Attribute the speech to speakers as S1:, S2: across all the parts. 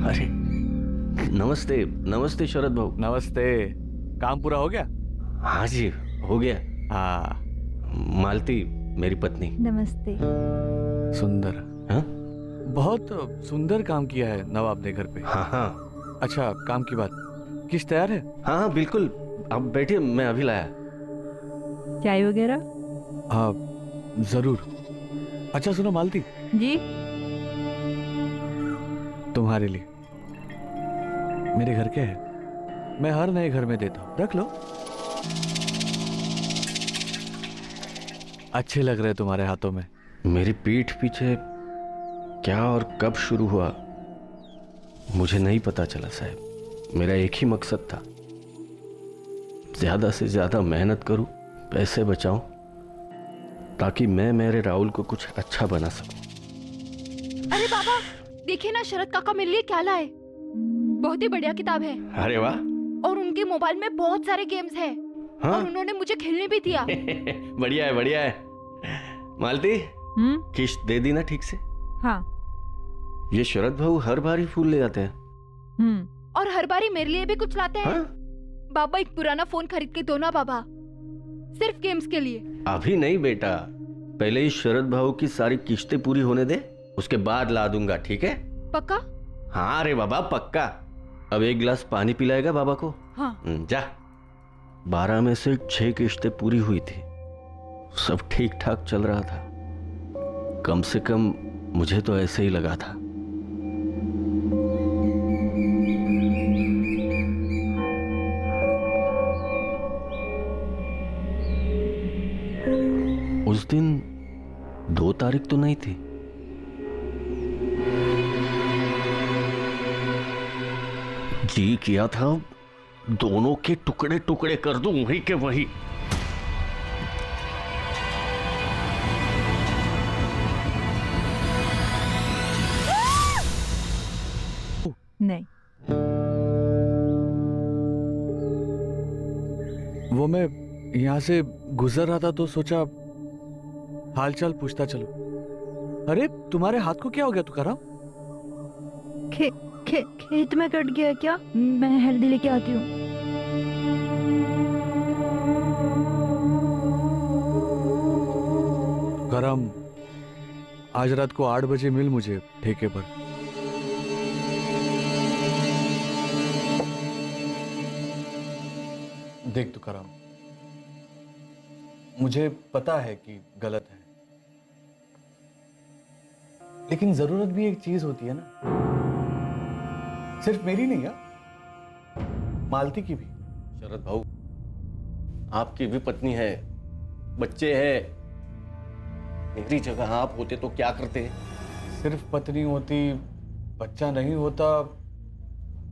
S1: अरे नमस्ते नमस्ते शरद भाऊ।
S2: नमस्ते। काम पूरा हो गया?
S1: हाँ जी हो गया।
S2: हाँ।
S1: मालती मेरी पत्नी।
S3: नमस्ते।
S2: सुंदर।
S1: हाँ
S2: बहुत सुंदर काम किया है नवाब ने घर पे।
S1: हाँ हाँ
S2: अच्छा, काम की बात, किस तैयार है?
S1: हाँ हाँ बिल्कुल, आप बैठिए, मैं अभी लाया।
S3: चाय वगैरह?
S2: हाँ जरूर। अच्छा सुनो मालती,
S3: जी।
S2: तुम्हारे लिए मेरे घर के है, मैं हर नए घर में देता हूँ, रख लो। अच्छे लग रहे तुम्हारे हाथों में।
S1: मेरी पीठ पीछे क्या और कब शुरू हुआ मुझे नहीं पता चला साहब। मेरा एक ही मकसद था, ज्यादा से ज्यादा मेहनत करूं, पैसे बचाऊं, ताकि मैं मेरे राहुल को कुछ अच्छा बना सकूं।
S4: अरे बाबा, देखिए ना शरद काका मेरे लिए क्या लाए। बहुत ही बढ़िया किताब है।
S1: अरे वाह।
S4: और उनके मोबाइल में बहुत सारे गेम्स हैं।
S1: हाँ?
S4: और उन्होंने मुझे खेलने भी दिया।
S1: बढ़िया है बढ़िया है। मालती किश्त दे दी ना ठीक से?
S3: हाँ।
S1: ये शरद भाऊ हर बार ही फूल ले आते हैं।
S4: और हर बारी मेरे लिए भी कुछ लाते हैं।
S1: हाँ?
S4: बाबा एक पुराना फोन खरीद के दो ना बाबा, सिर्फ गेम्स के लिए।
S1: अभी नहीं बेटा, पहले ही शरद भाऊ की सारी किश्तें पूरी होने दे, उसके बाद ला दूंगा, ठीक है?
S4: पक्का?
S1: हाँ रे बाबा पक्का। अब एक गिलास पानी पिलाएगा बाबा को?
S4: हाँ।
S1: जा। 12 में से 6 किश्तें पूरी हुई थी, सब ठीक ठाक चल रहा था। कम से कम मुझे तो ऐसे ही लगा था। उस दिन 2 तारीख तो नहीं थी। जी किया था दोनों के टुकड़े टुकड़े कर दूं वही के वही।
S3: नहीं।
S2: वो मैं यहाँ से गुजर रहा था तो सोचा हालचाल पूछता चलो। अरे तुम्हारे हाथ को क्या हो गया तुकाराम?
S3: खेत में कट गया क्या? मैं हल्दी लेके आती हूँ।
S2: तुकाराम, आज रात को 8 बजे मिल मुझे ठेके पर। देख तुकाराम, मुझे पता है कि गलत है, लेकिन जरूरत भी एक चीज होती है ना, सिर्फ मेरी नहीं है, मालती की भी।
S1: शरद भाऊ, आपकी भी पत्नी है, बच्चे हैं। मेरी जगह आप होते तो क्या करते?
S2: सिर्फ पत्नी होती, बच्चा नहीं होता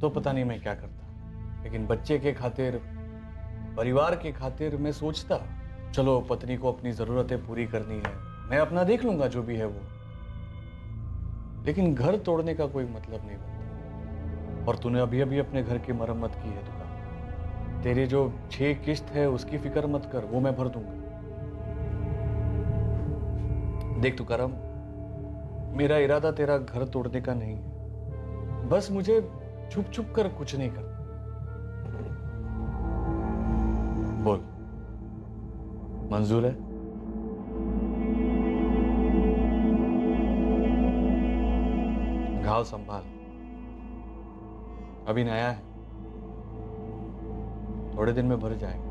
S2: तो पता नहीं मैं क्या करता, लेकिन बच्चे के खातिर, परिवार के खातिर मैं सोचता चलो पत्नी को अपनी जरूरतें पूरी करनी है, मैं अपना देख लूंगा जो भी है वो, लेकिन घर तोड़ने का कोई मतलब नहीं बनता। और तूने अभी अभी अपने घर की मरम्मत की है दुकान, तेरी जो 6 किश्त है उसकी फिक्र मत कर, वो मैं भर दूंगा। देख तुकाराम, मेरा इरादा तेरा घर तोड़ने का नहीं है, बस मुझे छुप छुप कर कुछ नहीं करना। बोल, मंजूर है? घाव संभाल, अभी नया है, थोड़े दिन में भर जाएगा।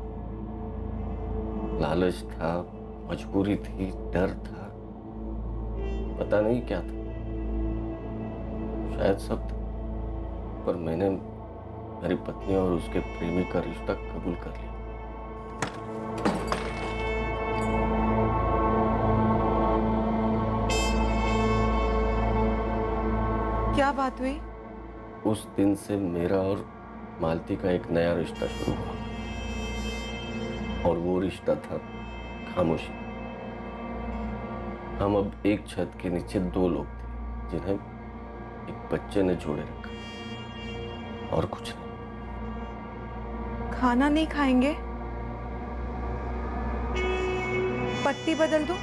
S1: लालच था, मजबूरी थी, डर था, पता नहीं क्या था, शायद सब था, पर मैंने मेरी पत्नी और उसके प्रेमी का रिश्ता कबूल कर लिया।
S5: क्या बात हुई?
S1: उस दिन से मेरा और मालती का एक नया रिश्ता शुरू हुआ, और वो रिश्ता था खामोशी। हम अब एक छत के नीचे 2 लोग थे जिन्हें एक बच्चे ने जोड़े रखा, और कुछ नहीं।
S5: खाना नहीं खाएंगे? पट्टी बदल दूं?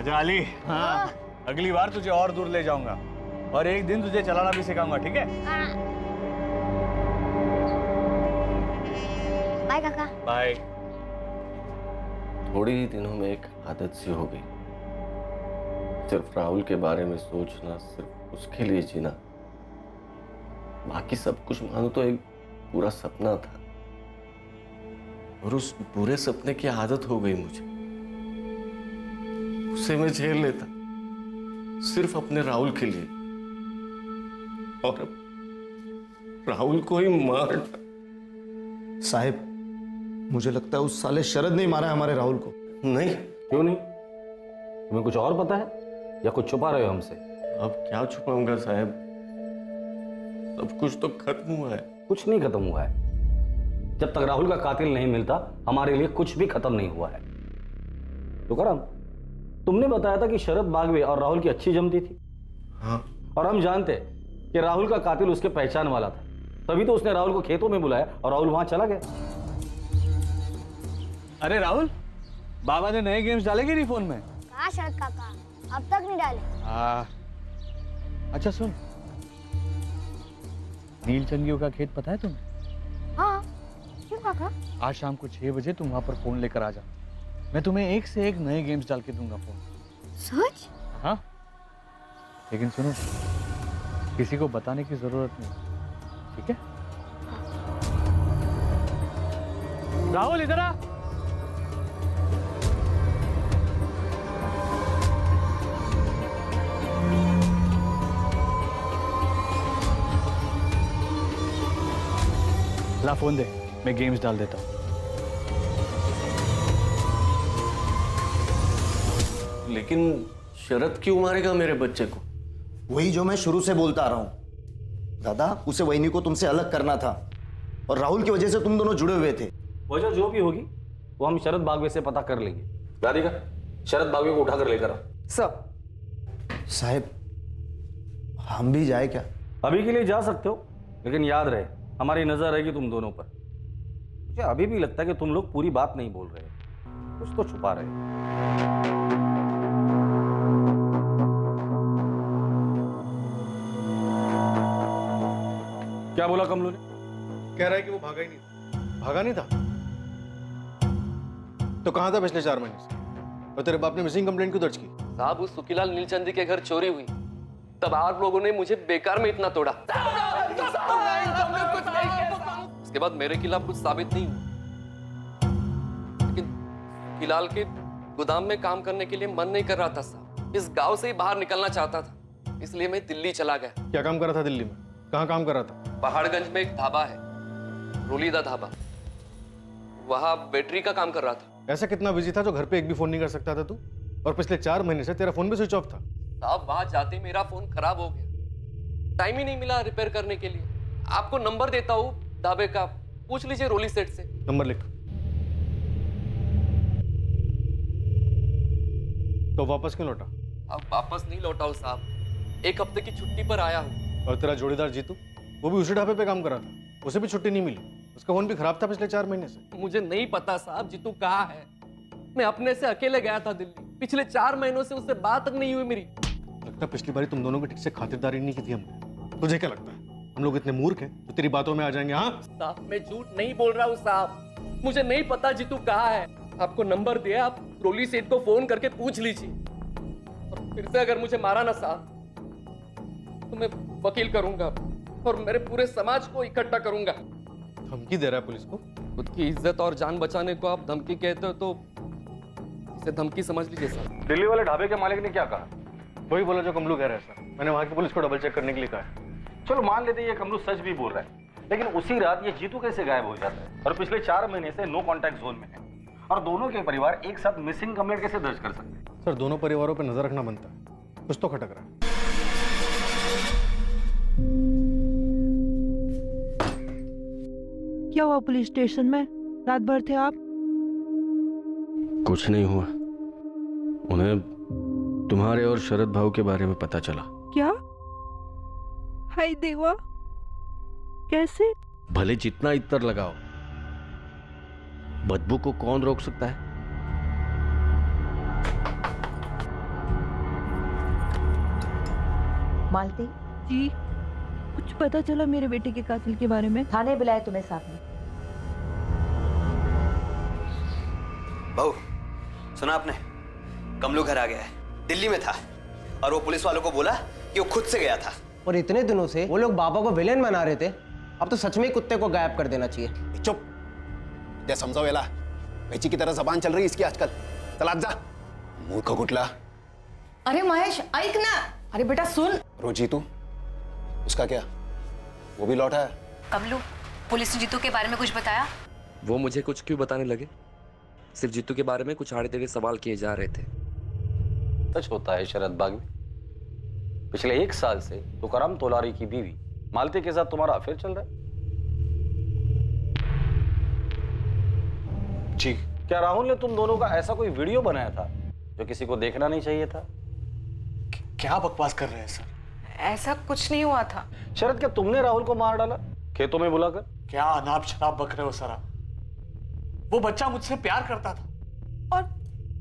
S2: आजा अली। हाँ, अगली बार तुझे और दूर ले जाऊंगा और एक दिन तुझे चलाना भी सिखाऊंगा, ठीक है?
S6: बाय काका।
S2: बाय।
S1: थोड़े ही दिनों में एक आदत सी हो गई, सिर्फ राहुल के बारे में सोचना, सिर्फ उसके लिए जीना। बाकी सब कुछ मानो तो एक पूरा सपना था, और उस पूरे सपने की आदत हो गई मुझे। उसे मैं झेल लेता सिर्फ अपने राहुल के लिए, और अब राहुल को ही मार।
S7: साहिब, मुझे लगता है उस साले शरद ने ही मारा है हमारे राहुल को।
S1: नहीं,
S8: क्यों नहीं? तुम्हें कुछ और पता है या कुछ छुपा रहे हो हमसे?
S1: अब क्या छुपाऊंगा साहब, सब कुछ तो खत्म हुआ है।
S8: कुछ नहीं खत्म हुआ है। जब तक राहुल का कातिल नहीं मिलता हमारे लिए कुछ भी खत्म नहीं हुआ है। तो करम, तुमने बताया था कि शरद बागवे और राहुल की अच्छी जमती थी।
S1: हाँ,
S8: और हम जानते कि राहुल का कातिल उसके पहचान वाला था, तभी तो उसने राहुल को खेतों में बुलाया और राहुल वहां चला गया।
S2: अरे राहुल, बाबा ने नए गेम्स डाले कि नहीं फोन में?
S6: कहाँ शरद काका, अब तक नहीं डाले।
S2: अच्छा सुन, नीलचंदियों का खेत पता है तुम्हें?
S6: हाँ, क्यों काका?
S2: आज शाम को 6 बजे तुम वहां पर फोन लेकर आ जा। मैं तुम्हें एक से एक नए गेम्स डाल के दूंगा फोन।
S6: सच?
S2: हाँ, लेकिन सुनो, किसी को बताने की जरूरत नहीं, ठीक है? राहुल इधर आ। ला फोन दे, मैं गेम्स डाल देता हूँ।
S1: लेकिन शरद क्यों मारेगा मेरे बच्चे को?
S7: वही जो मैं शुरू से बोलता आ रहा हूं दादा, उसे वहीनी को तुमसे अलग करना था, और राहुल की वजह से तुम दोनों जुड़े हुए थे।
S8: वजह जो भी होगी वो हम शरद बागवे से पता कर लेंगे। राधिका, शरद बागवे को उठाकर लेकर आओ।
S5: सर।
S7: साहिब, हम भी जाए क्या?
S8: अभी के लिए जा सकते हो, लेकिन याद रहे हमारी नजर रहेगी तुम दोनों पर। मुझे अभी भी लगता है कि तुम लोग पूरी बात नहीं बोल रहे, कुछ तो छुपा रहे हो। क्या बोला कमलू ने?
S9: कह रहा है कि वो भागा ही नहीं था। भागा नहीं था तो कहां था पिछले 4 महीने से? और तेरे बाप ने मिसिंग कंप्लेंट क्यों दर्ज की?
S10: साहब, उस सुखीलाल नीलचंदी के घर चोरी हुई, तब आप लोगों ने मुझे बेकार में इतना तोड़ा। उसके बाद मेरे खिलाफ कुछ साबित नहीं हुआ, लेकिन खिलाल के गोदाम में काम करने के लिए मन नहीं कर रहा था साहब। इस गांव से ही बाहर निकलना चाहता था, इसलिए मैं दिल्ली चला गया।
S9: क्या काम कर रहा था दिल्ली में? कहाँ काम कर रहा था?
S10: पहाड़गंज में एक ढाबा है, रोलीदा ढाबा, वहां बैटरी का काम कर रहा था।
S9: ऐसा कितना बिजी था जो घर पे एक भी फोन नहीं कर सकता था तू? और पिछले 4 महीने से तेरा फोन भी स्विच ऑफ था।
S10: साहब, वहां जाते मेरा फोन खराब हो गया, टाइम ही नहीं मिला रिपेयर करने के लिए। आपको नंबर देता हूँ ढाबे का, पूछ लीजिए रोली सेठ से।
S9: नंबर लिख। तो वापस क्यों लौटा?
S10: अब वापस नहीं लौटा हूँ साहब, 1 हफ्ते की छुट्टी पर आया हूँ।
S9: और तेरा जोड़ीदार जीतू, वो भी उसी ढाबे पे काम कर रहा था, उसे भी छुट्टी नहीं मिली, उसका फोन भी खराब था पिछले 4 महीने से।
S10: मुझे नहीं पता साहब जीतू कहाँ है, मैं अपने से अकेले गया था दिल्ली, पिछले 4 महीनों से उससे बात तक नहीं हुई मेरी।
S9: लगता पिछली बारी तुम दोनों की ठीक से खातिरदारी नहीं की थी हमने। तुझे क्या लगता है हम लोग इतने मूर्ख हैं तो तेरी बातों में आ जाएंगे? हाँ
S10: साहब, मैं झूठ नहीं बोल रहा हूँ साहब, मुझे नहीं पता जीतू कहाँ है। आपको नंबर दिया, आप रोली सेठ को फोन करके पूछ लीजिए। और फिर से अगर मुझे मारा ना साहब तो मैं वकील करूंगा और मेरे पूरे समाज को इकट्ठा करूंगा।
S9: धमकी दे रहा है पुलिस को?
S10: खुद की इज्जत और जान बचाने को आप धमकी कहते हो तो इसे धमकी समझ लीजिए सर।
S8: दिल्ली वाले ढाबे के मालिक ने क्या कहा?
S9: वही बोला जो कमलू कह रहा है सर, मैंने वहां की पुलिस को डबल चेक करने के लिए कहा है।
S8: चलो मान लेते ये कमलू सच भी बोल रहा है, लेकिन उसी रात ये जीतू कैसे गायब हो जाता है और पिछले 4 महीने से नो कांटेक्ट जोन में है, और दोनों के परिवार एक साथ मिसिंग कंप्लेंट कैसे दर्ज कर सकते हैं?
S9: सर, दोनों परिवारों पर नजर रखना बनता है, कुछ तो खटक रहा है।
S3: क्या हुआ पुलिस स्टेशन में? रात भर थे आप?
S1: कुछ नहीं हुआ, उन्हें तुम्हारे और शरद भाऊ के बारे में पता चला।
S3: क्या? हाय देवा, कैसे?
S1: भले जितना इत्र लगाओ, बदबू को कौन रोक सकता है?
S11: मालती,
S3: जी कुछ पता चला मेरे बेटे के कातिल के बारे में?
S11: थाने बुलाए तुम्हें साहब ने।
S12: बहू, सुना आपने? कमलू घर आ गया है, दिल्ली में था और वो पुलिस वालों को बोला कि वो खुद से गया था।
S13: और इतने दिनों से वो लोग बाबा को विलेन बना रहे थे, अब तो सच में ही कुत्ते को गायब कर देना चाहिए।
S14: चुप, जय समझो वेला, बेची की तरह जबान चल रही है इसकी आजकल। चला जा, मूर्ख गुटला।
S5: अरे महेश ऐक ना। अरे बेटा सुन।
S14: रोजी तू, उसका क्या? वो भी लौटा है?
S15: कमलू, पुलिस ने जीतू के बारे में कुछ बताया?
S10: वो मुझे कुछ क्यों बताने लगे? सिर्फ जीतू के बारे में कुछ आड़े टेढ़े सवाल किए जा रहे थे।
S8: सच होता है शरद बागवी, पिछले 1 साल से तुकाराम तोलारी की बीवी मालती के साथ तुम्हारा अफेयर चल रहा है।
S2: जी।
S8: क्या राहुल ने तुम दोनों का ऐसा कोई वीडियो बनाया था जो किसी को देखना नहीं चाहिए था?
S2: क्या बकवास कर रहे हैं सर?
S5: ऐसा कुछ नहीं हुआ था।
S8: शरद, क्या तुमने राहुल को मार डाला खेतों में बुलाकर?
S2: क्या अनाप शराब बक रहे हो सर आप? वो बच्चा मुझसे प्यार करता था।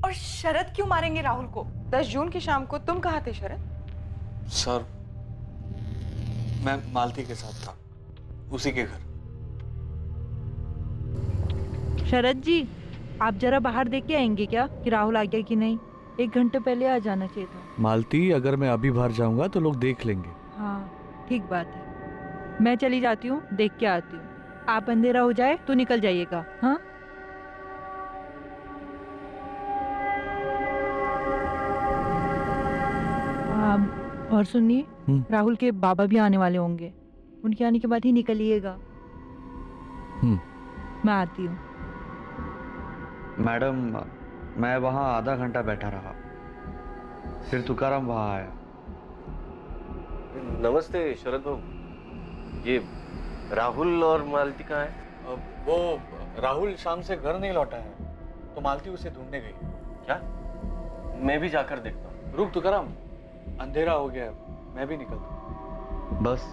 S5: और शरद क्यों मारेंगे राहुल को? 10 जून की शाम को तुम कहाँ थे शरद?
S2: सर, मैं मालती के साथ था, उसी के घर।
S3: शरद जी, आप जरा बाहर देख के आएंगे क्या कि राहुल आ गया कि नहीं? 1 घंटे पहले आ जाना चाहिए था।
S2: मालती, अगर मैं अभी बाहर जाऊंगा तो लोग देख लेंगे।
S3: हाँ ठीक बात है, मैं चली जाती हूँ, देख के आती हूँ। आप अंधेरा हो जाए तो निकल जाइएगा। हाँ और सुनिए, राहुल के बाबा भी आने वाले होंगे, उनके आने के बाद ही निकलिएगा। मैं आती हूँ।
S16: मैडम, मैं वहाँ आधा घंटा बैठा रहा, फिर तुकाराम वहाँ आया।
S1: नमस्ते शरद बाबू, ये राहुल और मालती कहाँ है?
S2: वो राहुल शाम से घर नहीं लौटा है, तो मालती उसे ढूंढने गई।
S1: क्या? मैं भी जाकर देखता हूँ।
S2: रुक तुकाराम, अंधेरा हो गया, मैं भी निकलता हूँ।
S16: बस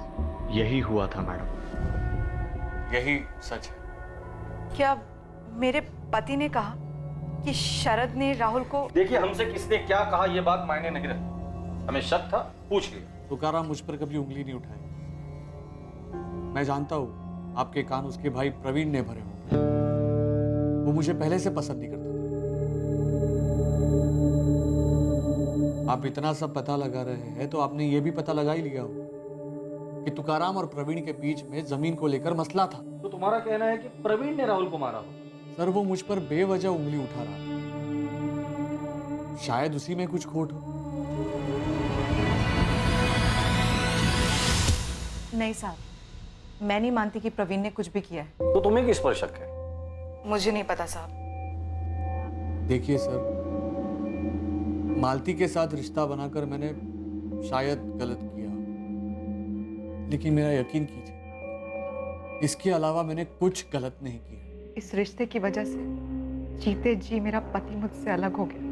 S16: यही हुआ था मैडम।
S2: यही सच है।
S5: क्या मेरे पति ने कहा कि शरद ने राहुल को?
S8: देखिए, हमसे किसने क्या कहा ये बात मायने नहीं रखती, हमें शक था, पूछ लिया।
S2: तुकाराम मुझ पर कभी उंगली नहीं उठाई। मैं जानता हूँ आपके कान उसके भाई प्रवीण ने भरे होंगे। वो मुझे पहले से पसंद नहीं करता था। आप इतना सब पता लगा रहे हैं तो आपने ये भी पता लगा ही लिया हो कि तुकाराम और प्रवीण के बीच में जमीन को लेकर मसला था।
S8: तो तुम्हारा कहना है कि प्रवीण ने राहुल को मारा हो?
S2: सर, वो मुझ पर बेवजह उंगली उठा रहा था, शायद उसी में कुछ खोट हो।
S5: नहीं साहब, मैं नहीं मानती कि प्रवीण ने कुछ भी किया है।
S8: तो तुम्हें किस पर शक है?
S5: मुझे नहीं पता साहब।
S2: देखिए सर, मालती के साथ रिश्ता बनाकर मैंने शायद गलत किया, लेकिन मेरा यकीन कीजिए, इसके अलावा मैंने कुछ गलत नहीं किया। इस रिश्ते की वजह से जीते जी मेरा पति मुझसे अलग हो गया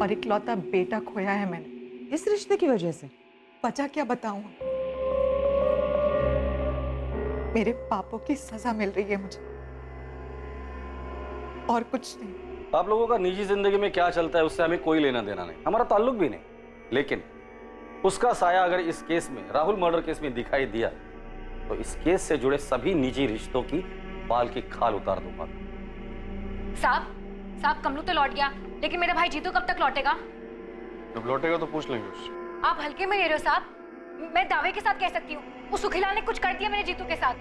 S2: और इकलौता बेटा खोया है मैंने।
S5: इस रिश्ते की वजह से? बचा क्या बताऊं, मेरे पापों की सजा मिल रही है मुझे, और कुछ नहीं।
S8: आप लोगों का निजी जिंदगी में क्या चलता है उससे हमें कोई लेना देना नहीं, हमारा ताल्लुक भी नहीं। लेकिन उसका साया अगर इस केस में, राहुल मर्डर केस में दिखाई दिया तो इस केस से जुड़े सभी निजी रिश्तों की बाल की खाल उतार दूंगा।
S15: साहब, कमलू तो लौट गया, लेकिन मेरा भाई जीतू कब तक लौटेगा?
S9: जब लौटेगा तो पूछ लेंगे उससे।
S15: आप हल्के में ले रहे हो साहब, मैं दावे के साथ कह सकती हूँ उस सुखीलाल ने कुछ कर दिया मेरे जीतू के साथ।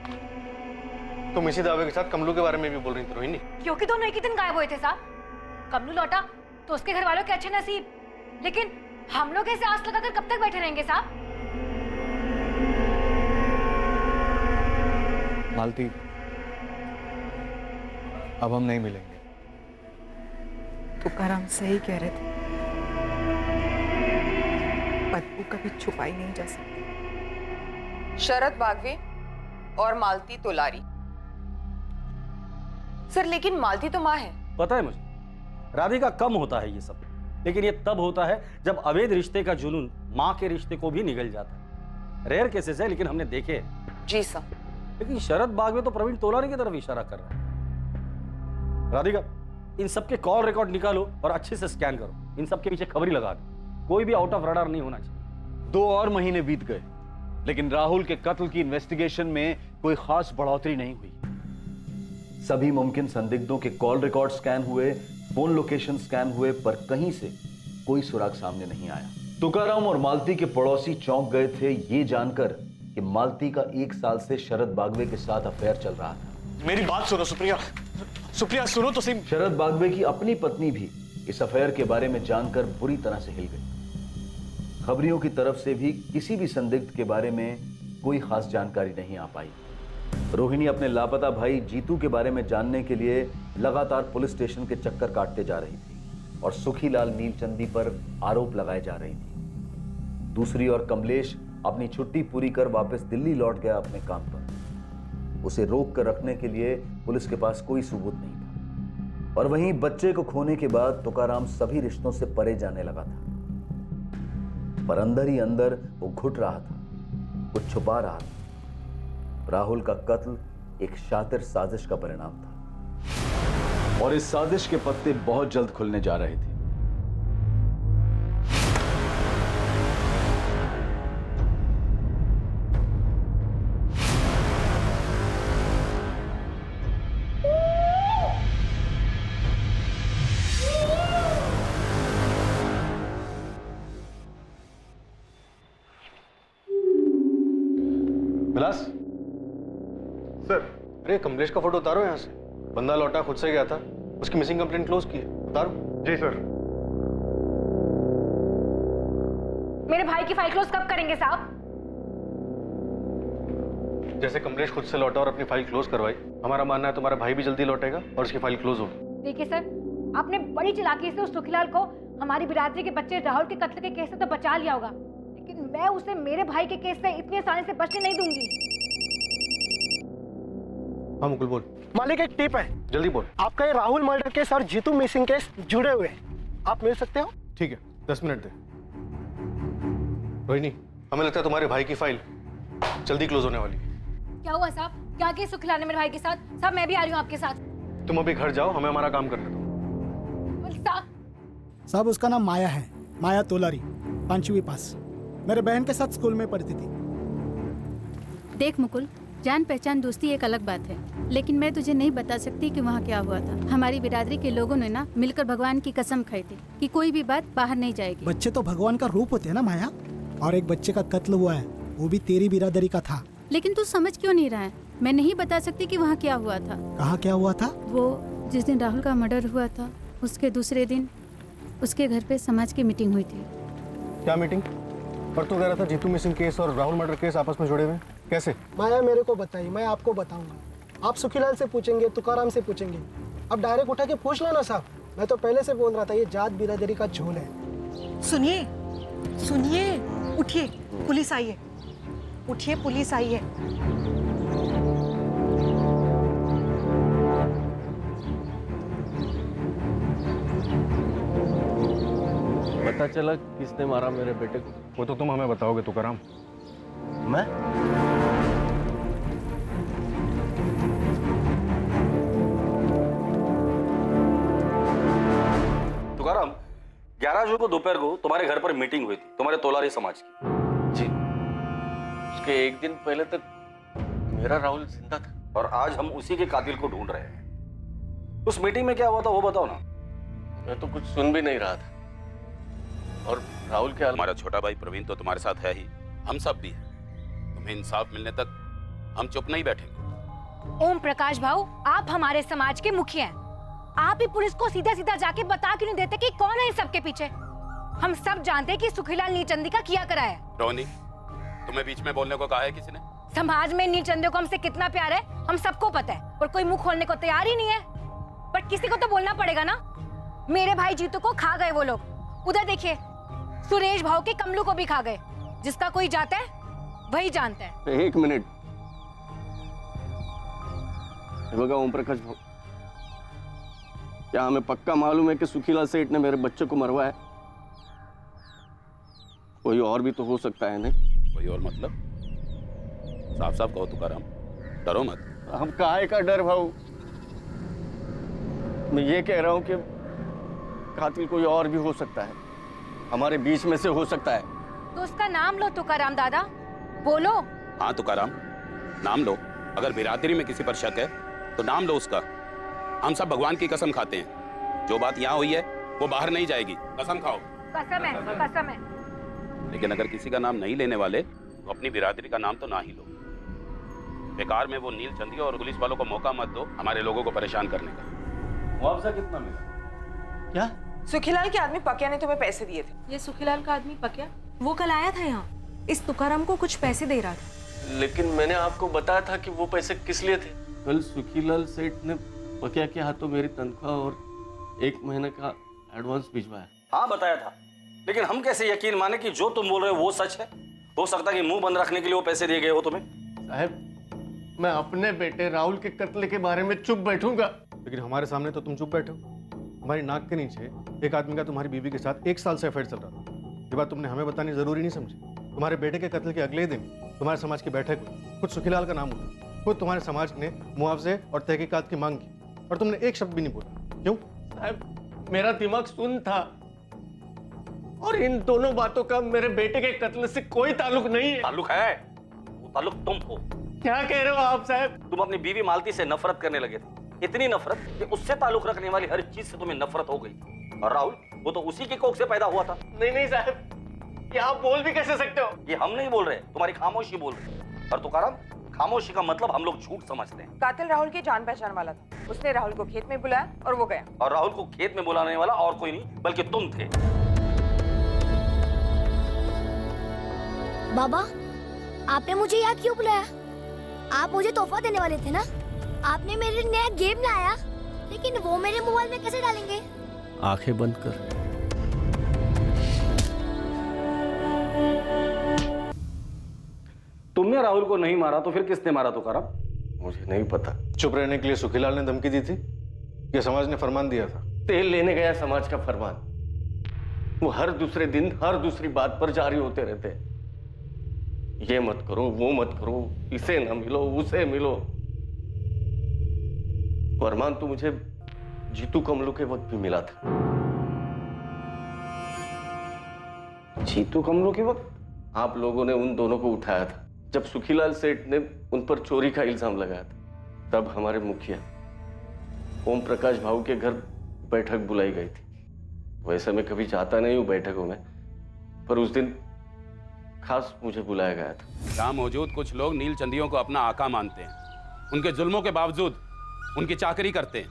S9: तुम इसी दावे के साथ कमलू के बारे में भी बोल रही थी रोहिणी?
S15: क्योंकि दोनों एक ही दिन गायब हुए थे साहब। कमलू लौटा तो उसके घर वालों के अच्छे नसीब, लेकिन हम लोग ऐसे आस लगाकर कब तक बैठे रहेंगे साहब?
S2: मालती, अब हम नहीं मिलेंगे।
S5: तुकाराम सही कह रहे थे, बदबू कभी छुपाई नहीं जा सकती।
S11: शरद बागवे और मालती तोलारी। सर, लेकिन मालती तो माँ है।
S8: पता है मुझे, राधिका कम होता है ये सब, लेकिन ये तब होता है जब अवैध रिश्ते का जुनून माँ के रिश्ते को भी निगल जाता है। रेयर केसेस है, लेकिन हमने देखे हैं।
S11: जी सर।
S8: लेकिन शरद बागवे तो प्रवीण तोलारी की तरफ इशारा कर रहा है। राधिका, इन सबके कॉल रिकॉर्ड निकालो और अच्छे से स्कैन करो, इन सबके पीछे खबरी लगा दो, कोई भी आउट ऑफ रडार नहीं होना चाहिए।
S17: 2 और महीने बीत गए, लेकिन राहुल के कत्ल की इन्वेस्टिगेशन में कोई खास बढ़ोतरी नहीं हुई। सभी मुमकिन संदिग्धों के कॉल रिकॉर्ड स्कैन हुए, फोन लोकेशन स्कैन हुए, पर कहीं से कोई सुराग सामने नहीं आया। तुकाराम और मालती के पड़ोसी चौंक गए थे ये जानकर कि मालती का 1 साल से शरद बागवे के साथ अफेयर चल रहा था।
S9: मेरी बात सुनो सुप्रिया, सुप्रिया सुनो तो सही।
S17: शरद बागवे की अपनी पत्नी भी इस अफेयर के बारे में जानकर बुरी तरह से हिल गई। खबरियों की तरफ से भी किसी भी संदिग्ध के बारे में कोई खास जानकारी नहीं आ पाई। रोहिणी अपने लापता भाई जीतू के बारे में जानने के लिए लगातार पुलिस स्टेशन के चक्कर काटते जा रही थी और सुखीलाल नीलचंदी पर आरोप लगाए जा रही थी। दूसरी ओर कमलेश अपनी छुट्टी पूरी कर वापस दिल्ली लौट गया अपने काम पर। उसे रोक कर रखने के लिए पुलिस के पास कोई सबूत नहीं था। और वहीं बच्चे को खोने के बाद तुकाराम सभी रिश्तों से परे जाने लगा था, पर अंदर ही अंदर वो घुट रहा था, कुछ छुपा रहा था। राहुल का कत्ल एक शातिर साजिश का परिणाम था और इस साजिश के पत्ते बहुत जल्द खुलने जा रहे थे।
S9: विलास सर, अरे कमलेश का फोटो उतारो यहाँ से। बंदा लौटा, खुद से गया था, उसकी मिसिंग कंप्लेंट क्लोज की है। उतारो। जी सर।
S15: मेरे भाई की फाइल क्लोज कब करेंगे साहब?
S9: जैसे कमलेश खुद से लौटा और अपनी फाइल क्लोज करवाई, हमारा मानना है तुम्हारा भाई भी जल्दी लौटेगा और उसकी फाइल क्लोज होगी।
S15: देखिए सर, आपने बड़ी चालाकी से उस सुखीलाल को हमारी बिरादरी के बच्चे राहुल के कत्ल के केस से तो बचा लिया होगा, लेकिन मैं उसे मेरे भाई के केस से इतनी आसानी से बचने नहीं दूंगी।
S9: हाँ मुकुल बोल।
S18: मालिक एक टिप है,
S9: जल्दी बोल।
S18: आपका ये राहुल मर्डर केस और जीतू मिसिंग केस जुड़े हुए हैं, आप मिल सकते हो?
S9: ठीक है, 10 मिनट दे। रोहिणी, हमें लगता है तुम्हारे भाई की फाइल जल्दी क्लोज होने वाली है।
S15: क्या हुआ साहब? क्या केस सुखीलाल ने मेरे भाई के साथ? साहब मैं भी आ रही हूँ आपके साथ।
S9: तुम अभी घर जाओ, हमें हमारा काम करने दो।
S18: साहब उसका नाम माया है, माया तोलारी, 5वीं पास, मेरे बहन के साथ स्कूल में पढ़ती थी।
S19: देख मुकुल, जान पहचान दोस्ती एक अलग बात है, लेकिन मैं तुझे नहीं बता सकती कि वहाँ क्या हुआ था। हमारी बिरादरी के लोगों ने ना मिलकर भगवान की कसम खाई थी कि कोई भी बात बाहर नहीं जाएगी।
S18: बच्चे तो भगवान का रूप होते हैं ना माया, और एक बच्चे का कत्ल हुआ है, वो भी तेरी बिरादरी का था।
S19: लेकिन तू समझ क्यों नहीं रहा है? मैं नहीं बता सकती कि वहाँ क्या हुआ था।
S18: कहाँ क्या हुआ था?
S19: वो जिस दिन राहुल का मर्डर हुआ था, उसके दूसरे दिन उसके घर पे समाज की मीटिंग हुई थी।
S9: क्या मीटिंग? पर तू कह रहा था जीतू मिसिंग केस और राहुल मर्डर केस आपस में जुड़े हुए, कैसे?
S18: माया मेरे को बताइए, मैं आपको बताऊंगा। आप सुखीलाल से पूछेंगे, तुकाराम से पूछेंगे, अब डायरेक्ट उठा के पूछ लो ना साहब। मैं तो पहले से बोल रहा था, ये जात बिरादरी का झोल है।
S5: सुनिए सुनिए, उठिए, पुलिस आई है, उठिए, पुलिस आई है।
S17: पता चला किसने मारा मेरे बेटे को?
S9: वो तो तुम हमें बताओगे तुकाराम।
S13: मैं?
S8: तुकाराम, 11 जून को दोपहर को तुम्हारे घर पर मीटिंग हुई थी तुम्हारे तोलारी समाज की।
S10: जी, उसके एक दिन पहले तक मेरा राहुल जिंदा था
S8: और आज हम उसी के कातिल को ढूंढ रहे हैं। उस मीटिंग में क्या हुआ था वो बताओ ना।
S10: मैं तो कुछ सुन भी नहीं रहा था। और राहुल के
S20: हमारा छोटा भाई प्रवीण तो तुम्हारे साथ है ही, हम सब भी हैं। तुम्हें इंसाफ मिलने तक हम चुप नहीं बैठेंगे।
S15: ओम प्रकाश भाऊ, आप हमारे समाज के मुखिया हैं। आप ही पुलिस को सीधा सीधा जाके बता क्यों नहीं देते कि कौन है इस सब के पीछे? हम सब जानते हैं कि सुखीलाल नीलचंदी का किया करा है।
S20: रोहिणी, तुम्हें बीच में बोलने को कहा है किसी ने?
S15: समाज में नीलचंदे को हमसे कितना प्यार है हम सबको पता है, और कोई मुंह खोलने को तैयार ही नहीं है। पर किसी को तो बोलना पड़ेगा ना। मेरे भाई जीतू को खा गए वो लोग। उधर देखिए, सुरेश भाव के कमलू को भी खा गए। जिसका कोई जाता है वही जानता है।
S10: एक मिनट, बघा ओम प्रकाश भाऊ, क्या हमें पक्का मालूम है कि सुखीलाल सेठ ने मेरे बच्चे को मरवाया? कोई और भी तो हो सकता है नहीं?
S20: कोई और मतलब? साफ साफ कहो तुकाराम, डरो मत।
S10: हम काहे का डर भाऊ? मैं ये कह रहा हूं कि कातिल कोई और भी हो सकता है, हमारे बीच में से हो सकता है।
S15: तो उसका नाम लो तुकाराम दादा, बोलो।
S20: हाँ तुकाराम, नाम लो। अगर बिरादरी में किसी पर शक है तो नाम लो उसका। हम सब भगवान की कसम खाते हैं, जो बात यहाँ हुई है वो बाहर नहीं जाएगी। कसम खाओ।
S15: कसम है, कसम है।
S20: लेकिन अगर किसी का नाम नहीं लेने वाले तो अपनी बिरादरी का नाम तो ना ही लो। बेकार में वो नील चंदी और पुलिस वालों को मौका मत दो हमारे लोगों को परेशान करने का।
S8: मुआवजा कितना मिला?
S11: क्या? सुखीलाल के आदमी पकिया ने तुम्हें पैसे दिए थे।
S5: ये सुखीलाल का आदमी पकिया, वो कल आया था यहाँ, इस तुकाराम को कुछ पैसे दे रहा था।
S2: लेकिन मैंने आपको बताया था कि वो पैसे किस लिए थे।
S1: कल सुखीलाल सेठ ने पकिया के हाथों मेरी तनख्वाह और 1 महीने का एडवांस भिजवाया।
S8: हाँ बताया था, लेकिन हम कैसे यकीन माने कि जो तुम बोल रहे हो वो सच है? हो सकता है कि मुंह बंद रखने के लिए वो पैसे दिए गए हो तुम्हें।
S2: साहब, मैं अपने बेटे राहुल के कत्ल के बारे में चुप बैठूंगा।
S9: लेकिन हमारे सामने तो तुम चुप बैठे हो। हमारी नाक के नीचे एक आदमी का तुम्हारी बीवी के साथ 1 साल से अफेयर चल रहा था। ये बात तुमने हमें बतानी जरूरी नहीं समझी। तुम्हारे बेटे के कत्ल के अगले दिन तुम्हारे समाज की बैठक हुई, खुद सुखीलाल का नाम उठा, खुद तुम्हारे समाज ने मुआवजे और तहकीकात की मांग की, और तुमने एक शब्द भी नहीं बोला। क्यों?
S2: साहब, मेरा दिमाग सुन था और इन दोनों बातों का मेरे बेटे के कत्ल से कोई ताल्लुक नहीं है।
S8: ताल्लुक है, वो ताल्लुक तुम हो।
S2: क्या कह रहे हो आप साहब?
S8: तुम अपनी बीवी मालती से नफरत करने लगे थे, इतनी नफरत कि उससे ताल्लुक रखने वाली हर चीज से तुम्हें नफरत हो गई। और राहुल, वो तो उसी की कोख से पैदा हुआ था।
S2: नहीं साहब, ये आप बोल भी कैसे सकते हो?
S8: ये हम नहीं बोल रहे, तुम्हारी खामोशी बोल रही है। और तुकाराम, खामोशी का मतलब हम लोग झूठ समझते हैं।
S11: कातिल राहुल की जान पहचान वाला था, उसने राहुल को खेत में बुलाया और वो गया।
S8: और राहुल को खेत में बुलाने वाला और कोई नहीं बल्कि तुम थे।
S6: बाबा, आपने मुझे यहाँ क्यों बुलाया? आप मुझे तोहफा देने वाले थे ना? आपने मेरे लिए नया गेम लाया, लेकिन वो मेरे मोबाइल में कैसे डालेंगे?
S1: आंखें बंद कर।
S8: तुमने राहुल को नहीं मारा तो फिर किसने मारा तुकाराम?
S1: मुझे नहीं पता।
S9: चुप रहने के लिए सुखीलाल ने धमकी दी थी कि समाज ने फरमान दिया था।
S1: तेल लेने गया समाज का फरमान, वो हर दूसरे दिन हर दूसरी बात पर जारी होते रहते हैं। ये मत करो, वो मत करो, इसे न मिलो, उसे मिलो। फरमान तो मुझे जीतू कमलू के वक्त भी मिला था।
S8: जीतू कमलू के वक्त?
S1: आप लोगों ने उन दोनों को उठाया था जब सुखीलाल सेठ ने उन पर चोरी का इल्जाम लगाया था। तब हमारे मुखिया ओम प्रकाश भाऊ के घर बैठक बुलाई गई थी। वैसे मैं कभी जाता नहीं हूं बैठकों में, पर उस दिन खास मुझे बुलाया गया था।
S20: यहाँ मौजूद कुछ लोग नील चंदियों को अपना आका मानते हैं, उनके जुल्मों के बावजूद उनकी चाकरी करते हैं।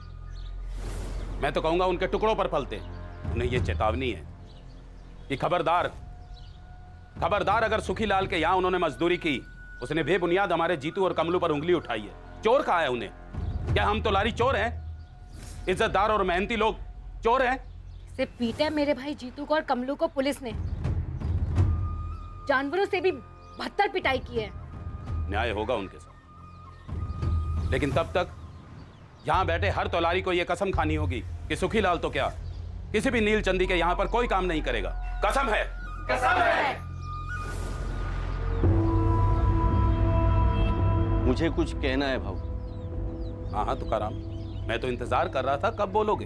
S20: मैं तो कहूंगा उनके टुकड़ों पर पलते हैं। उन्हें यह चेतावनी है कि खबरदार, खबरदार, अगर सुखीलाल के यहाँ उन्होंने मजदूरी की, उसने बेबुनियाद हमारे जीतू और कमलू पर उंगली उठाई है। चोर कहा है उन्हें? क्या हम तोलारी चोर हैं? इज्जतदार और मेहनती लोग चोर हैं?
S15: से पीटा मेरे भाई जीतू को और कमलू को पुलिस ने, जानवरों से भी बदतर पिटाई की है।
S20: न्याय होगा उनके साथ, लेकिन तब तक यहां बैठे हर तोलारी को यह कसम खानी होगी कि सुखीलाल तो क्या, किसी भी नील चंदी के यहां पर कोई काम नहीं करेगा। कसम है, कसम है।
S1: मुझे कुछ कहना है भाऊ।
S20: हाँ हाँ तुकाराम, मैं तो इंतजार कर रहा था कब बोलोगे,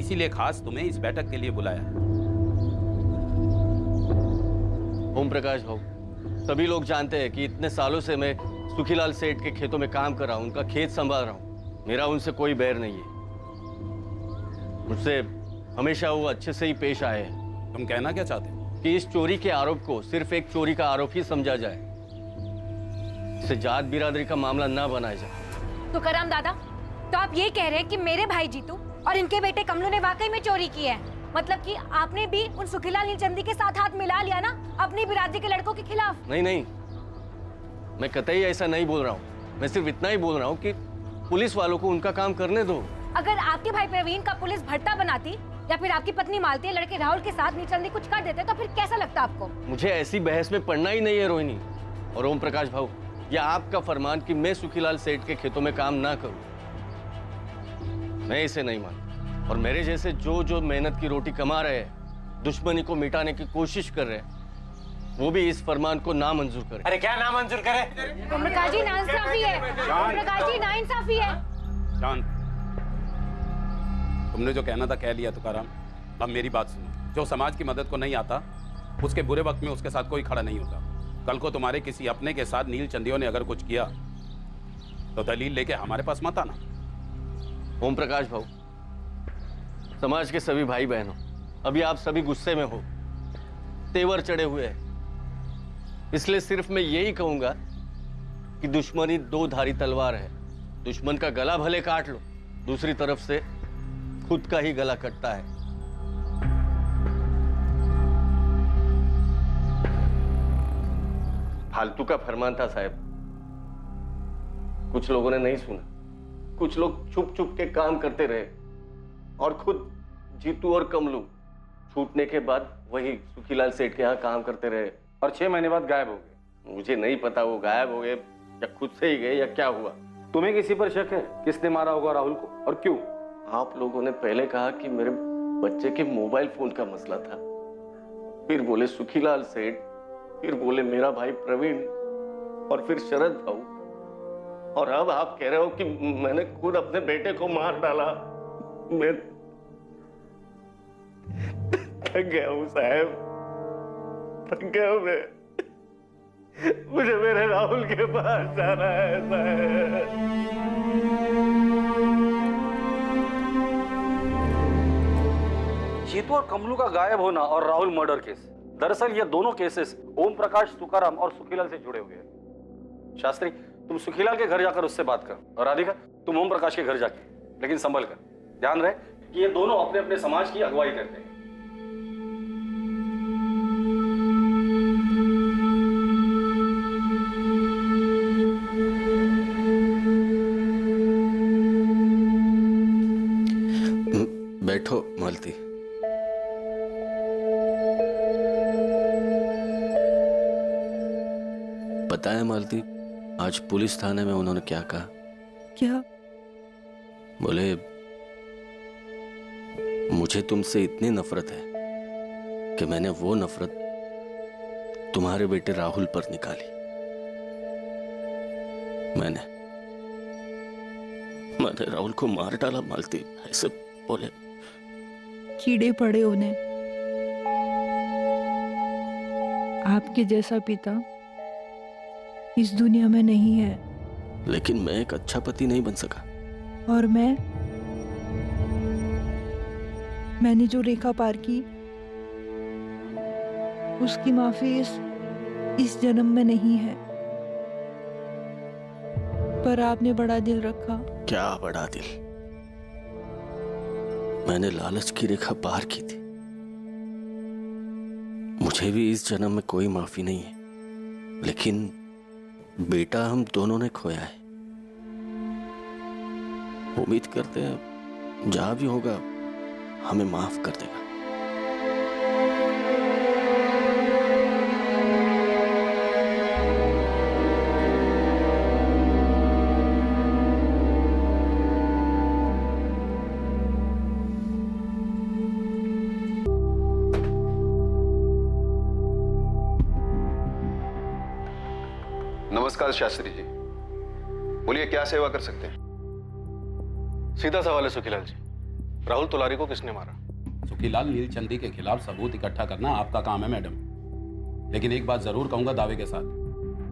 S20: इसीलिए खास तुम्हें इस बैठक के लिए बुलाया है।
S1: ओम प्रकाश भाऊ, सभी लोग जानते हैं कि इतने सालों से मैं सुखीलाल सेठ के खेतों में काम कर रहा हूं, उनका खेत संभाल रहा हूं। मेरा उनसे कोई बैर नहीं है। मुझसे हमेशा वो अच्छे से ही पेश आए हैं।
S20: तुम कहना क्या चाहते हो?
S1: कि इस चोरी के आरोप को सिर्फ एक चोरी का आरोप ही समझा जाए, इसे जात बिरादरी का मामला ना बनाया जाए।
S15: तुकाराम दादा, तो आप ये कह रहे हैं कि मेरे भाई जीतू और इनके बेटे कमलू ने वाकई में चोरी की है? मतलब कि आपने भी उन सुखीलाल नीलचंदी के साथ हाथ मिला लिया ना अपनी बिरादरी के लड़कों के खिलाफ?
S1: नहीं नहीं, मैं कतई ऐसा नहीं बोल रहा हूँ। मैं सिर्फ इतना ही बोल रहा हूँ कि पुलिस वालों को उनका काम करने दो।
S15: अगर आपके भाई प्रवीण का पुलिस भट्टा बनाती या फिर आपकी पत्नी मालती लड़के राहुल के साथ नीलचंदी कुछ कर देते तो फिर कैसा लगता आपको?
S1: मुझे ऐसी बहस में पड़ना ही नहीं है रोहिणी और ओम प्रकाश भाऊ। यह आपका फरमान कि मैं सुखीलाल सेठ के खेतों में काम ना करूं, मैं इसे नहीं मानता। और मेरे जैसे जो जो मेहनत की रोटी कमा रहे हैं, दुश्मनी को मिटाने की कोशिश कर रहे हैं, वो भी इस फरमान को नामंजूर करें।
S13: अरे क्या नामंजूर करे?
S15: प्रकाश जी नाइंसाफी है, प्रकाश जी नाइंसाफी है।
S20: शांत। तुमने जो कहना था कह लिया तुकाराम। अब मेरी बात सुनो, जो समाज की मदद को नहीं आता उसके बुरे वक्त में उसके साथ कोई खड़ा नहीं होता। कल को तुम्हारे किसी अपने के साथ नील चंदियों ने अगर कुछ किया तो दलील लेके हमारे पास मत आना।
S1: ओम प्रकाश भाऊ, समाज के सभी भाई बहनों, अभी आप सभी गुस्से में हो, तेवर चढ़े हुए हैं, इसलिए सिर्फ मैं यही कहूंगा कि दुश्मनी दो धारी तलवार है। दुश्मन का गला भले काट लो, दूसरी तरफ से खुद का ही गला कटता है। फालतू का फरमान था साहब, कुछ लोगों ने नहीं सुना, कुछ लोग छुप छुप के काम करते रहे और खुद जीतू और कमलू छूटने के बाद वही सुखीलाल सेठ के यहाँ काम करते रहे
S8: और 6 महीने बाद गायब हो गए।
S1: मुझे नहीं पता वो गायब हो गए या खुद से ही गए या क्या हुआ।
S8: तुम्हें किसी पर शक है? किसने मारा होगा राहुल को और क्यों?
S1: आप लोगों ने पहले कहा कि मेरे बच्चे के मोबाइल फोन का मसला था, फिर बोले सुखीलाल सेठ, फिर बोले मेरा भाई प्रवीण और फिर शरद भाऊ, और अब आप कह रहे हो कि मैंने खुद अपने बेटे को मार डाला। मैं थक गया हूं साहब, थक गया हूं मैं। मुझे मेरे राहुल के पास जाना है साहब।
S8: जीतू और कमलू का गायब होना और राहुल मर्डर केस, दरअसल ये दोनों केसेस ओम प्रकाश, तुकाराम और सुखीलाल से जुड़े हुए हैं। शास्त्री, तुम सुखीलाल के घर जाकर उससे बात कर, और राधिका तुम ओम प्रकाश के घर जाके, लेकिन संभल कर। ध्यान रहे कि ये दोनों अपने अपने समाज की अगुवाई करते हैं।
S1: बैठो मालती। पता है मालती, आज पुलिस थाने में उन्होंने क्या कहा?
S3: क्या?
S1: बोले मुझे तुमसे इतनी नफरत है कि मैंने वो नफरत तुम्हारे बेटे राहुल पर निकाली। मैंने राहुल को मार डाला मालती, ऐसे बोले।
S3: कीड़े पड़े उन्हें। आपके जैसा पिता इस दुनिया में नहीं है।
S1: लेकिन मैं एक अच्छा पति नहीं बन सका।
S3: और मैंने जो रेखा पार की, उसकी माफी इस जन्म में नहीं है। पर आपने बड़ा दिल रखा।
S1: क्या बड़ा दिल? मैंने लालच की रेखा पार की थी। मुझे भी इस जन्म में कोई माफी नहीं है, लेकिन बेटा हम दोनों ने खोया है। उम्मीद करते हैं जहां भी होगा हमें माफ कर देगा।
S14: नमस्कार शास्त्री जी, बोलिए क्या सेवा कर सकते हैं?
S9: सीधा सवाल है सुखीलाल जी, राहुल तुलारी को किसने मारा?
S20: सुखीलाल नीलचंदी के खिलाफ सबूत इकट्ठा करना आपका काम है मैडम, लेकिन एक बात जरूर कहूंगा दावे के साथ,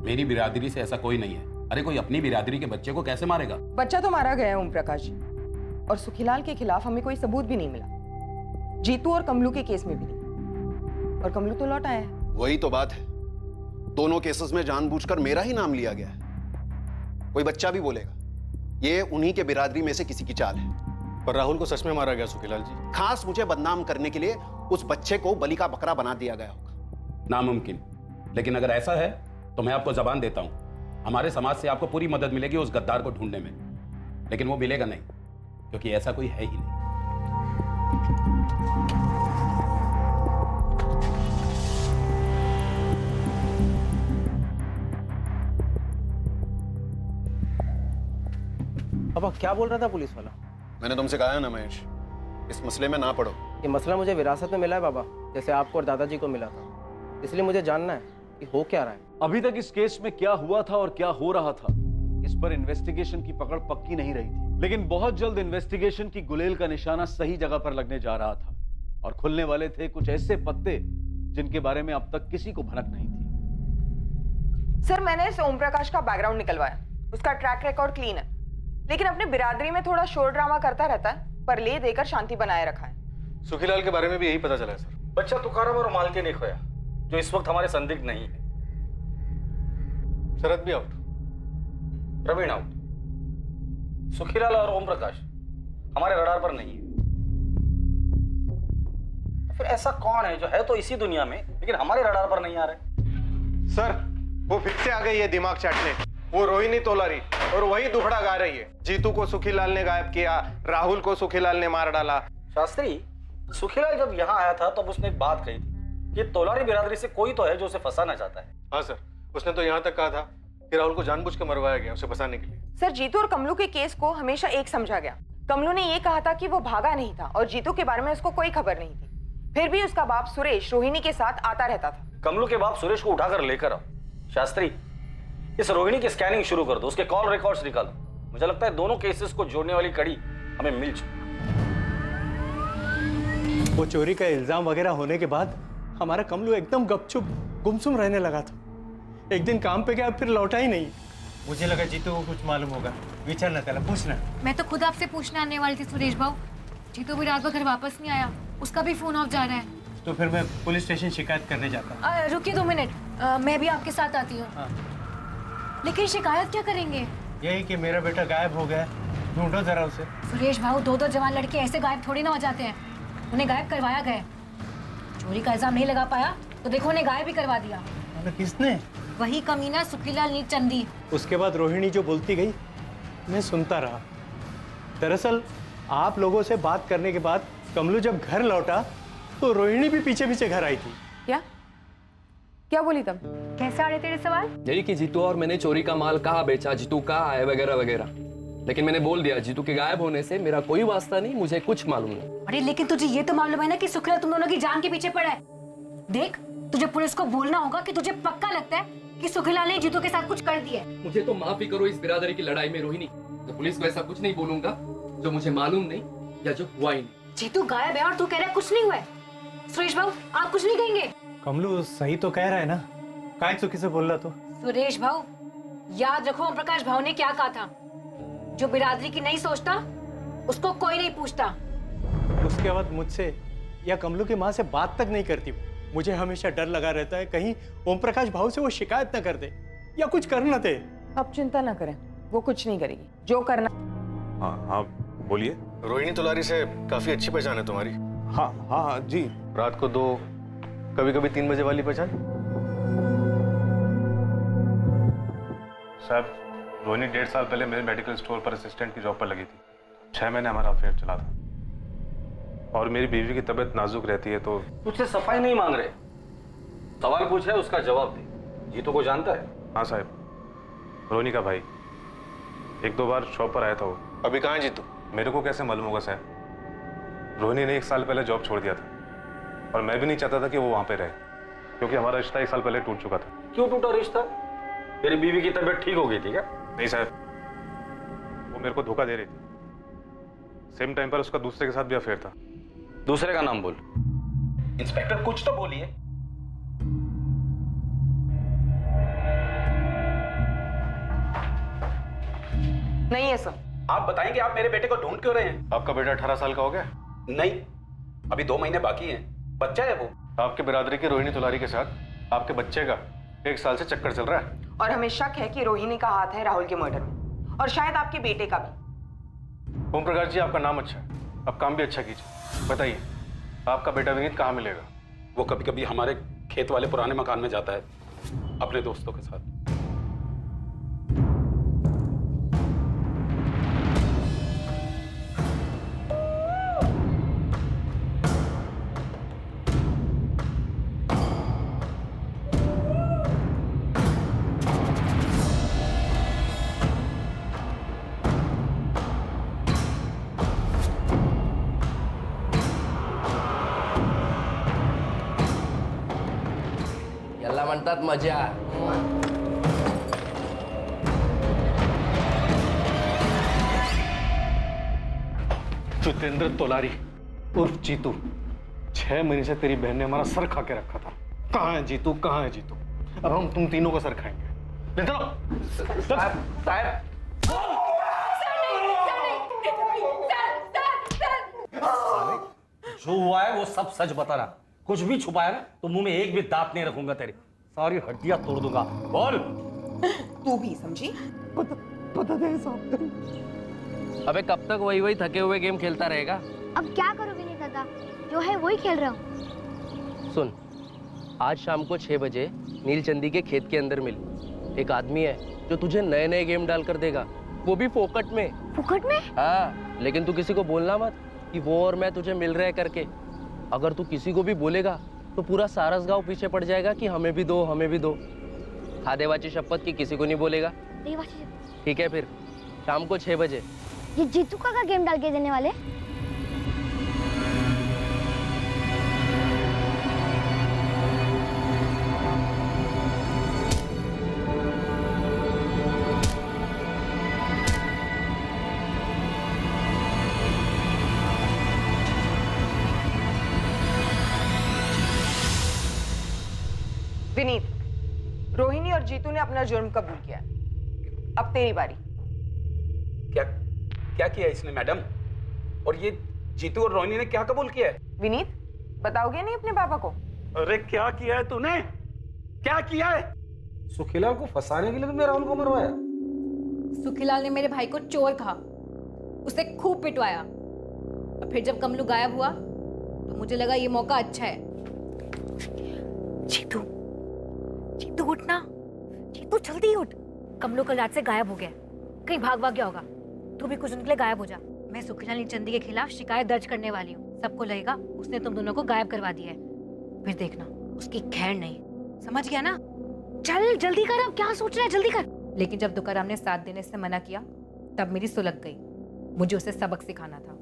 S20: मेरी बिरादरी से ऐसा कोई नहीं है। अरे कोई अपनी बिरादरी के बच्चे को कैसे मारेगा?
S11: बच्चा तो मारा गया है ओम प्रकाश जी, और सुखीलाल के खिलाफ हमें कोई सबूत भी नहीं मिला। जीतू और कमलू के केस में भी नहीं, और कमलू तो लौट आया है।
S14: वही तो बात है, दोनों केसेस में जानबूझकर मेरा ही नाम लिया गया है। कोई बच्चा भी बोलेगा ये उन्हीं के बिरादरी में से किसी की चाल है।
S9: पर राहुल को सच में मारा गया सुखीलाल जी?
S14: खास मुझे बदनाम करने के लिए उस बच्चे को बलि का बकरा बना दिया गया होगा।
S20: नामुमकिन, लेकिन अगर ऐसा है तो मैं आपको जबान देता हूं, हमारे समाज से आपको पूरी मदद मिलेगी उस गद्दार को ढूंढने में, लेकिन वो मिलेगा नहीं, क्योंकि ऐसा कोई है ही नहीं।
S13: अब क्या बोल रहा था पुलिस वाला?
S14: मैंने तुमसे कहा है ना महेश, इस मसले में ना पड़ो।
S13: ये मसला मुझे विरासत में मिला है बाबा, जैसे आपको और दादाजी को मिला था, इसलिए मुझे जानना है कि हो क्या रहा है।
S17: अभी तक इस केस में क्या हुआ था और क्या हो रहा था, इस पर इन्वेस्टिगेशन की पकड़ पक्की नहीं रही थी, लेकिन बहुत जल्द इन्वेस्टिगेशन की गुलेल का निशाना सही जगह पर लगने जा रहा था और खुलने वाले थे कुछ ऐसे पत्ते जिनके बारे में अब तक किसी को भनक नहीं थी।
S11: सर, मैंने इस ओम प्रकाश का बैकग्राउंड निकलवाया, उसका ट्रैक रिकॉर्ड क्लीन है, लेकिन अपनी बिरादरी में थोड़ा शोर ड्रामा करता रहता है, पर ले देकर शांति बनाए रखा है।
S9: सुखीलाल के बारे में भी यही पता चला है सर।
S8: बच्चा तुकाराम और मालती ने खोया, जो इस वक्त हमारे संदिग्ध नहीं है।
S9: शरद भी आउट,
S8: प्रवीण आउट, सुखीलाल और ओम प्रकाश हमारे रडार पर नहीं है। फिर ऐसा कौन है जो है तो इसी दुनिया में लेकिन हमारे रडार पर नहीं आ रहा?
S9: सर, वो फिर से आ गई है दिमाग चाटने। वो रोहिणी तोलारी, और वही दुखड़ा गा रही है। जीतू को सुखीलाल ने गायब किया, राहुल को सुखीलाल ने मार डाला।
S8: शास्त्री, सुखीलाल जब यहाँ आया था तब उसने एक बात कही थी कि तोलारी बिरादरी से कोई तो है जो उसे फंसाना चाहता है।
S9: हाँ सर, उसने तो यहाँ तक कहा था कि राहुल को जानबूझ के मरवाया गया उसे फंसाने के लिए।
S11: सर, जीतू और कमलू के केस को हमेशा एक समझा गया। कमलू ने ये कहा था कि वो भागा नहीं था और जीतू के बारे में उसको कोई खबर नहीं थी। फिर भी उसका बाप सुरेश रोहिणी के साथ आता रहता था।
S8: कमलू के बाप सुरेश को उठाकर लेकर आओ। शास्त्री, इस रोहिणी की स्कैनिंग शुरू कर दो, उसके कॉल रिकॉर्ड्स निकालो। मुझे लगता है दोनों केसेस को जोड़ने वाली कड़ी हमें मिल चुकी।
S21: वो चोरी का इल्जाम वगैरह होने के बाद हमारा कमलू एकदम गपचुप गुमसुम रहने लगा था। एक दिन काम पे गया, फिर लौटा ही नहीं। मुझे लगा जीतू को कुछ मालूम होगा, विचारना त्याला पूछना।
S15: मैं तो खुद आपसे पूछने आने वाली थी सुरेश भाऊ। जीतू भी रात भर घर वापस नहीं आया, उसका भी फोन ऑफ जा रहा है।
S21: तो फिर मैं पुलिस स्टेशन शिकायत करने जाता हूँ।
S15: रुकिए 2 मिनट, मैं भी आपके साथ आती हूँ। लेकिन शिकायत क्या करेंगे?
S21: यही कि मेरा बेटा गायब हो गया, ढूंढो जरा उसे।
S15: सुरेश भाऊ, 2 जवान लड़के ऐसे गायब थोड़ी ना हो जाते हैं। उन्हें गायब करवाया गया। चोरी का इल्जाम नहीं लगा पाया तो देखो उन्हें गायब ही करवा दिया।
S21: किसने?
S15: वही कमीना सुखीलाल नीलचंदी।
S21: उसके बाद रोहिणी जो बोलती गई मैं सुनता रहा। दरअसल आप लोगों से बात करने के बाद कमलू जब घर लौटा तो रोहिणी भी पीछे पीछे घर आई थी।
S11: क्या बोली तब?
S15: कैसे आ रहे तेरे सवाल?
S10: यही कि जीतू और मैंने चोरी का माल कहाँ बेचा, जीतू कहाँ है, वगैरह वगैरह। लेकिन मैंने बोल दिया जीतू के गायब होने से मेरा कोई वास्ता नहीं, मुझे कुछ मालूम नहीं।
S15: अरे लेकिन तुझे ये तो मालूम है ना कि सुखीलाल तुम दोनों की जान के पीछे पड़ा है। देख, तुझे पुलिस को बोलना होगा कि तुझे पक्का लगता है कि सुखीलाल ने जीतू के साथ कुछ कर दिया है।
S10: मुझे तो माफी करो इस बिरादरी की लड़ाई में रोहिणी, तो पुलिस को ऐसा कुछ नहीं बोलूंगा जो मुझे मालूम नहीं या जो हुआ ही नहीं।
S15: जीतू गायब है और तू कह रहा है कुछ नहीं हुआ है। सुरेश भाऊ, आप कुछ नहीं कहेंगे?
S21: कमलू सही तो कह रहा है ना, काय चुकी से बोल रहा तो।
S15: सुरेश भाऊ, याद रखो ओम प्रकाश भाऊ ने क्या कहा था, जो बिरादरी की नहीं सोचता उसको कोई नहीं पूछता।
S21: उसके बाद मुझसे या कमलू की माँ से बात तक नहीं करती। मुझे हमेशा डर लगा रहता है कहीं ओम प्रकाश भाऊ से वो शिकायत न कर दे या कुछ कर न दे।
S11: अब चिंता न करें, वो कुछ नहीं करेगी, जो करना।
S9: हाँ हाँ बोलिए। रोहिणी तोलारी से काफी अच्छी पहचान है तुम्हारी। हाँ हाँ हाँ जी। रात को 2 कभी कभी 3 बजे वाली पहचान।
S22: साहब, रोहिणी 1.5 साल पहले मेरे मेडिकल स्टोर पर असिस्टेंट की जॉब पर लगी थी। 6 महीने हमारा अफेयर चला था और मेरी बीवी की तबीयत नाजुक रहती है तो।
S8: तुझसे सफाई नहीं मांग रहे, सवाल पूछे उसका जवाब दे। जीतू को जानता है?
S22: हाँ साहब, रोहिणी का भाई 1-2 बार शॉप पर आया था वो।
S9: अभी कहाँ है जीतू?
S22: मेरे को कैसे मालूम होगा साहब? रोहिणी ने 1 साल पहले जॉब छोड़ दिया था और मैं भी नहीं चाहता था कि वो वहाँ पे रहे, क्योंकि हमारा रिश्ता 1 साल पहले टूट चुका था।
S8: क्यों टूटा रिश्ता? मेरी बीवी की तबीयत ठीक हो गई थी क्या?
S22: नहीं साहब, वो मेरे को धोखा दे रही थी। सेम टाइम पर उसका दूसरे के साथ भी अफेयर था।
S8: दूसरे का नाम बोल। इंस्पेक्टर कुछ तो बोलिए।
S11: नहीं है सर।
S20: आप बताएंगे आप मेरे बेटे को ढूंढ क्यों रहे हैं?
S9: आपका बेटा 18 साल का हो गया?
S20: नहीं, अभी 2 महीने बाकी हैं। बच्चा है वो।
S9: आपके बिरादरी की रोहिणी तोलारी के साथ आपके बच्चे का 1 साल से चक्कर चल रहा है
S11: और हमें शक है कि रोहिणी का हाथ है राहुल के मर्डर में, और शायद आपके बेटे का भी।
S9: ओम प्रकाश जी, आपका नाम अच्छा है, अब काम भी अच्छा कीजिए। बताइए, आपका बेटा विनीत कहाँ मिलेगा?
S20: वो कभी कभी हमारे खेत वाले पुराने मकान में जाता है अपने दोस्तों के साथ।
S10: याला म्हणतात मजा।
S9: जितेंद्र तोलारी उर्फ जीतू, 6 महीने से तेरी बहन ने हमारा सर खा के रखा था। कहाँ है जीतू, कहाँ है जीतू? अब हम तुम तीनों का सर खाएंगे। ले चलो। साहब
S8: जो हुआ है वो सब सच बता रहा। कुछ भी छुपाया ना तो मुंह में एक भी दांत नहीं रखूंगा, तेरी सारी हड्डियां तोड़ दूंगा। बोल।
S11: तू भी समझी?
S9: पता नहीं साहब।
S10: अबे कब तक वही वही थके हुए गेम खेलता रहेगा?
S6: अब क्या करोगे नहीं दादा, जो है वही खेल रहा हूँ।
S10: सुन, आज शाम को 6 बजे नीलचंदी के खेत के अंदर मिल। एक आदमी है जो तुझे नए नए गेम डाल कर देगा, वो भी फोकट में।
S6: फोकट में?
S10: हाँ, लेकिन तू किसी को बोलना मत कि वो और मैं तुझे मिल रहे करके। अगर तू किसी को भी बोलेगा तो पूरा सारस गांव पीछे पड़ जाएगा कि हमें भी दो, हमें भी दो। खादेवाची शपथ की किसी को नहीं बोलेगा। ठीक है, फिर शाम को 6 बजे।
S6: ये जीतू का गेम डाल के देने वाले?
S11: विनीत, रोहिणी और जीतू ने अपना जुर्म कबूल किया। अब तेरी बारी।
S20: क्या क्या किया इसने मैडम? और ये जीतू और रोहिणी ने क्या कबूल किया है?
S11: विनीत, बताओगे नहीं अपने पापा को?
S20: अरे क्या किया है तूने? क्या किया है? सुखीलाल को फंसाने के लिए तुमने राहुल को मरवाया?
S15: सुखीलाल ने मेरे भाई को चोर कहा, उसे खूब पिटवाया, और फिर जब कमलू गायब हुआ तो मुझे लगा ये मौका अच्छा है। जीतू, जीतू उठ ना, जीतू जल्दी उठ। कमलू कल रात से गायब हो गया, कहीं भाग गया होगा। तू भी कुछ दिन के लिए गायब हो जा। मैं सुखीलाल नीलचंदी के खिलाफ शिकायत दर्ज करने वाली हूँ। सबको लगेगा उसने तुम दोनों को गायब करवा दिया है। फिर देखना उसकी खैर नहीं। समझ गया ना? चल जल्दी कर, अब क्या सोच रहा है, जल्दी कर। लेकिन जब तुकाराम ने साथ देने से मना किया तब मेरी सुलग गई। मुझे उसे सबक सिखाना था।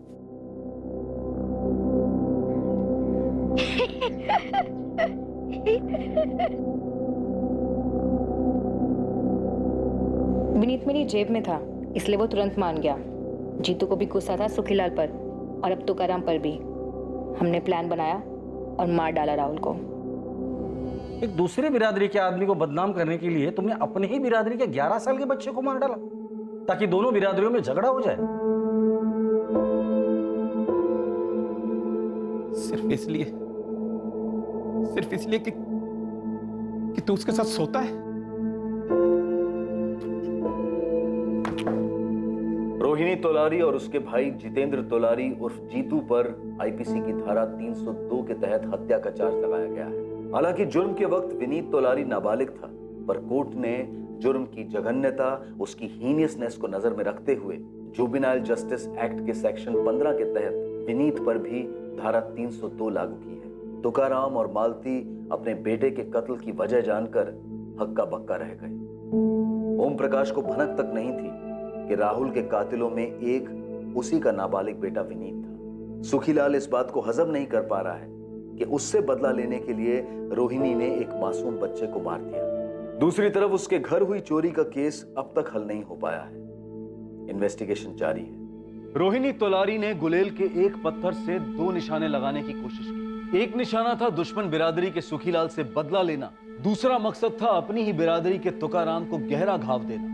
S15: विनीत मेरी जेब में था, इसलिए वो तुरंत मान गया। जीतू को भी गुस्सा था सुखीलाल पर और अब तुकाराम पर भी। हमने प्लान बनाया और मार डाला राहुल को।
S8: एक दूसरे बिरादरी के आदमी को बदनाम करने के लिए तुमने अपने ही बिरादरी के 11 साल के बच्चे को मार डाला ताकि दोनों बिरादरियों में झगड़ा हो जाए।
S20: सिर्फ इसलिए कि तू उसके साथ सोता है?
S17: रोहिणी तोलारी और उसके भाई जितेंद्र तोलारी उर्फ जीतू पर आईपीसी की धारा 302 के तहत हत्या का चार्ज लगाया गया है। हालांकि जुर्म के वक्त विनीत तोलारी नाबालिग था, पर कोर्ट ने जुर्म की जघन्यता, उसकी हीनियसनेस को नजर में रखते हुए जुवेनाइल जस्टिस एक्ट के सेक्शन 15 के तहत विनीत पर भी धारा 302 लागू की है। तुकाराम और मालती अपने बेटे के कत्ल की वजह जानकर हक्का बक्का रह गए। ओम प्रकाश को भनक तक नहीं थी कि राहुल के कातिलों में एक उसी का नाबालिग बेटा विनीत था। सुखीलाल इस बात को हजम नहीं कर पा रहा है कि उससे बदला लेने के लिए रोहिणी ने एक मासूम बच्चे को मार दिया। दूसरी तरफ उसके घर हुई चोरी का केस अब तक हल नहीं हो पाया है। इन्वेस्टिगेशन जारी है। रोहिणी तोलारी ने गुलेल के एक पत्थर से 2 निशाने लगाने की कोशिश की। एक निशाना था दुश्मन बिरादरी के सुखीलाल से बदला लेना, दूसरा मकसद था अपनी ही बिरादरी के तुकाराम को गहरा घाव देना,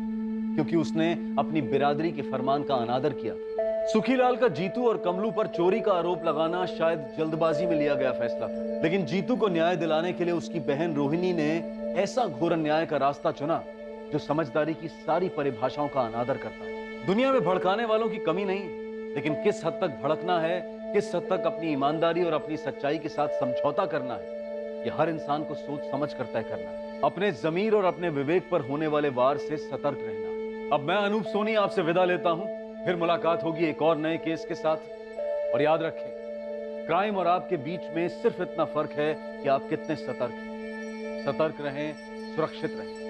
S17: क्योंकि उसने अपनी बिरादरी के फरमान का अनादर किया। सुखीलाल का जीतू और कमलू पर चोरी का आरोप लगाना शायद जल्दबाजी में लिया गया फैसला था, लेकिन जीतू को न्याय दिलाने के लिए उसकी बहन रोहिणी ने ऐसा घोर अन्याय का रास्ता चुना जो समझदारी की सारी परिभाषाओं का अनादर करता है। दुनिया में भड़काने वालों की कमी नहीं, लेकिन किस हद तक भड़कना है, किस हद तक अपनी ईमानदारी और अपनी सच्चाई के साथ समझौता करना है, यह हर इंसान को सोच समझ कर तय करना है। अपने जमीर और अपने विवेक पर होने वाले वार से सतर्क रहना है। अब मैं अनूप सोनी आपसे विदा लेता हूं, फिर मुलाकात होगी एक और नए केस के साथ। और याद रखें, क्राइम और आपके बीच में सिर्फ इतना फर्क है कि आप कितने सतर्क हैं। सतर्क रहें, सुरक्षित रहें।